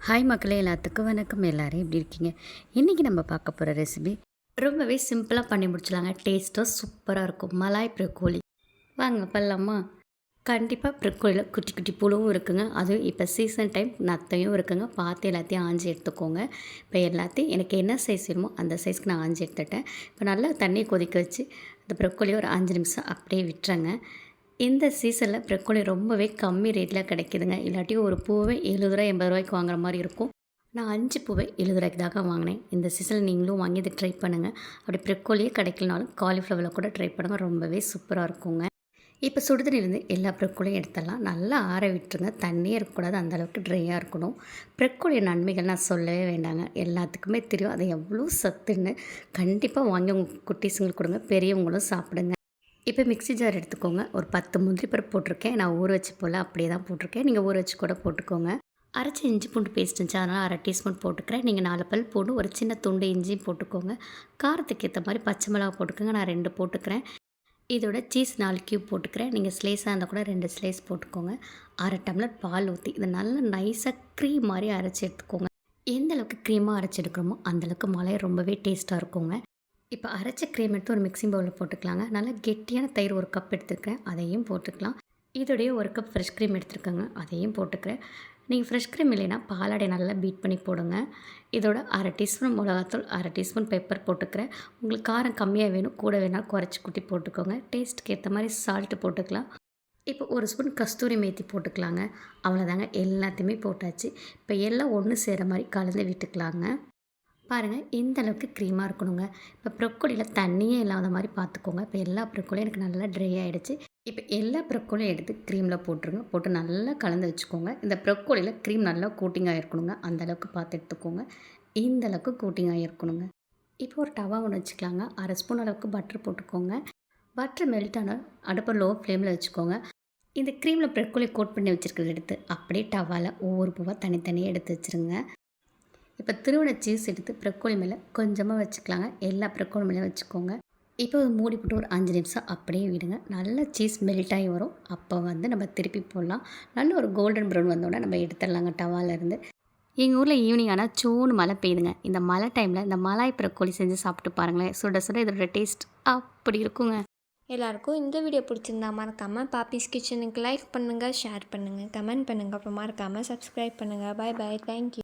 Hi மக்களே, எல்லாத்துக்கும் வணக்கம். எல்லோரும் எப்படி இருக்கீங்க? இன்றைக்கி நம்ம பார்க்க போகிற ரெசிபி ரொம்பவே சிம்பிளாக பண்ணி முடிச்சலாங்க. டேஸ்ட்டாக சூப்பராக இருக்கும். மலாய் ப்ரொக்கோலி. வாங்க பண்ணலாமா? கண்டிப்பாக ப்ரொக்கோலியில் குட்டி குட்டி புழுவும் இருக்குங்க. அதுவும் இப்போ சீசன் டைம் நத்தையும் இருக்குங்க. பார்த்து எல்லாத்தையும் ஆஞ்சி எடுத்துக்கோங்க. இப்போ எல்லாத்தையும் எனக்கு என்ன சைஸ் வேணுமோ அந்த சைஸ்க்கு நான் ஆஞ்சி எடுத்துட்டேன். இப்போ நல்லா தண்ணியை கொதிக்க வச்சு அந்த ப்ரொக்கோலியை ஒரு 5 நிமிஷம் அப்படியே விட்டுறேங்க. இந்த சீசனில் ப்ரொக்கோலி ரொம்பவே கம்மி ரேட்டில் கிடைக்கிதுங்க. இல்லாட்டி ஒரு பூவே ரூ. 70 80 வாங்குற மாதிரி இருக்கும். நான் 5 பூவே ரூ. 70 தாங்க வாங்கினேன். இந்த சீசனில் நீங்களும் வாங்கி இதை ட்ரை பண்ணுங்கள். அப்படி ப்ரொக்கோலியே கிடைக்கலனாலும் காலிஃப்ளவரில் கூட ட்ரை பண்ணுங்கள். ரொம்பவே சூப்பராக இருக்குங்க. இப்போ சுடுதண்ணிலேருந்து எல்லா ப்ரொக்கோலியும் எடுத்துடலாம். நல்லா ஆற விட்டுருங்க. தண்ணியே இருக்கக்கூடாது, அந்தளவுக்கு ட்ரையாக இருக்கணும். ப்ரொக்கோலி நன்மைகள் நான் சொல்லவே வேண்டாங்க. எல்லாத்துக்குமே தெரியும் அது எவ்வளோ சத்துன்னு. கண்டிப்பாக வாங்கி உங்கள் குட்டீஸுங்களுக்கு கொடுங்க, பெரியவங்களும் சாப்பிடுங்க. இப்போ மிக்ஸி ஜார் எடுத்துக்கோங்க. ஒரு 10 முந்திரி பருப்பு போட்டிருக்கேன். நான் ஊற வச்சு போல் அப்படியே தான் போட்டிருக்கேன். நீங்கள் ஊற வச்சு கூட போட்டுக்கோங்க. அரைச்சி இஞ்சி பூண்டு பேஸ்ட் இருந்துச்சு, அதனால் 1/2 டீஸ்பூன் போட்டுக்கிறேன். நீங்கள் 4 பல் பூண்டு ஒரு சின்ன துண்டு இஞ்சியும் போட்டுக்கோங்க. காரத்துக்கு ஏற்ற மாதிரி பச்சை மிளகா போட்டுக்கோங்க. நான் 2 போட்டுக்கிறேன். இதோட சீஸ் 4 கியூப் போட்டுக்கிறேன். நீங்கள் ஸ்லைஸாக இருந்தால் கூட 2 ஸ்லைஸ் போட்டுக்கோங்க. 1/2 டம்ளர் பால் ஊற்றி இதை நல்லா நைஸாக க்ரீம் மாதிரி அரைச்சி எடுத்துக்கோங்க. எந்த அளவுக்கு க்ரீமாக அரைச்சி எடுக்கிறோமோ அந்தளவுக்கு மலை ரொம்பவே டேஸ்ட்டாக இருக்குங்க. இப்போ அரைச்ச க்ரீம் எடுத்து ஒரு மிக்ஸிங் பவுலில் போட்டுக்கலாங்க. நல்லா கெட்டியான தயிர் 1 கப் எடுத்துருக்கேன், அதையும் போட்டுக்கலாம். இதோடைய 1 கப் ஃப்ரெஷ் க்ரீம் எடுத்துருக்கேங்க, அதையும் போட்டுக்கிறேன். நீங்கள் ஃப்ரெஷ் க்ரீம் இல்லைன்னா பாலாடை நல்லா பீட் பண்ணி போடுங்க. இதோட 1/2 டீஸ்பூன் மிளகாத்தூள், 1/2 டீஸ்பூன் பெப்பர் போட்டுக்கிறேன். உங்களுக்கு காரம் கம்மியாக வேணும், கூட வேணால் குறைச்சி கூட்டி போட்டுக்கோங்க. டேஸ்ட்டுக்கு ஏற்ற மாதிரி சால்ட்டு போட்டுக்கலாம். இப்போ 1 ஸ்பூன் கஸ்தூரி மேத்தி போட்டுக்கலாங்க. அவ்வளோதாங்க, எல்லாத்தையுமே போட்டாச்சு. இப்போ எல்லாம் ஒன்று சேர மாதிரி கலந்து விட்டுக்கலாங்க. பாருங்கள், இந்த அளவுக்கு க்ரீமாக இருக்கணுங்க. இப்போ ப்ரொக்கோலியில் தண்ணியே இல்லாத மாதிரி பார்த்துக்கோங்க. இப்போ எல்லா ப்ரொக்கோலியும் எனக்கு நல்லா ட்ரை ஆகிடுச்சு. இப்போ எல்லா ப்ரொக்கோலியும் எடுத்து க்ரீமில் போட்டுருங்க. போட்டு நல்லா கலந்து வச்சுக்கோங்க. இந்த ப்ரொக்கோலியில் க்ரீம் நல்லா கோட்டிங் ஆகிருக்கணுங்க. அந்தளவுக்கு பார்த்து எடுத்துக்கோங்க. இந்த அளவுக்கு கோட்டிங் ஆகிருக்கணுங்க. இப்போ ஒரு டவா ஒன்று வச்சுக்கலாங்க. 1/2 ஸ்பூன் அளவுக்கு பட்டர் போட்டுக்கோங்க. பட்டர் மெல்ட் ஆனால் அடுப்பை லோ ஃப்ளேமில் வச்சுக்கோங்க. இந்த க்ரீமில் ப்ரொக்கோலி கோட் பண்ணி வச்சுருக்கிறத எடுத்து அப்படியே டவாவில் ஒவ்வொரு பூவாக தனித்தனியாக எடுத்து வச்சுருங்க. இப்போ திருவண்ண சீஸ் எடுத்து ப்ரொக்கோலி மேலே கொஞ்சமாக வச்சுக்கலாங்க. எல்லா ப்ரொக்கோலி மேலே வச்சுக்கோங்க. இப்போ மூடி போட்டு ஒரு 5 நிமிஷம் அப்படியே விடுங்க. நல்ல சீஸ் மெல்ட் ஆகி வரும். அப்போ நம்ம திருப்பி போடலாம். நல்ல ஒரு கோல்டன் ப்ரௌன் வந்தோடனே நம்ம எடுத்துடலாங்க டவாலேருந்து. எங்கள் ஊரில் ஈவினிங் ஆனால் சூன்னு மழை பெய்யுதுங்க. இந்த மழை டைமில் இந்த மலாய் ப்ரொக்கோலி செஞ்சு சாப்பிட்டு பாருங்களேன். சுட சுட இதோட டேஸ்ட் அப்படி இருக்குங்க. எல்லாருக்கும் இந்த வீடியோ பிடிச்சிருந்தா மறக்காமல் பாப்பீஸ் கிச்சனுக்கு லைக் பண்ணுங்கள், ஷேர் பண்ணுங்கள், கமெண்ட் பண்ணுங்கள். அப்புறம் மறக்காமல் சப்ஸ்கிரைப் பண்ணுங்கள். Bye bye, thank you.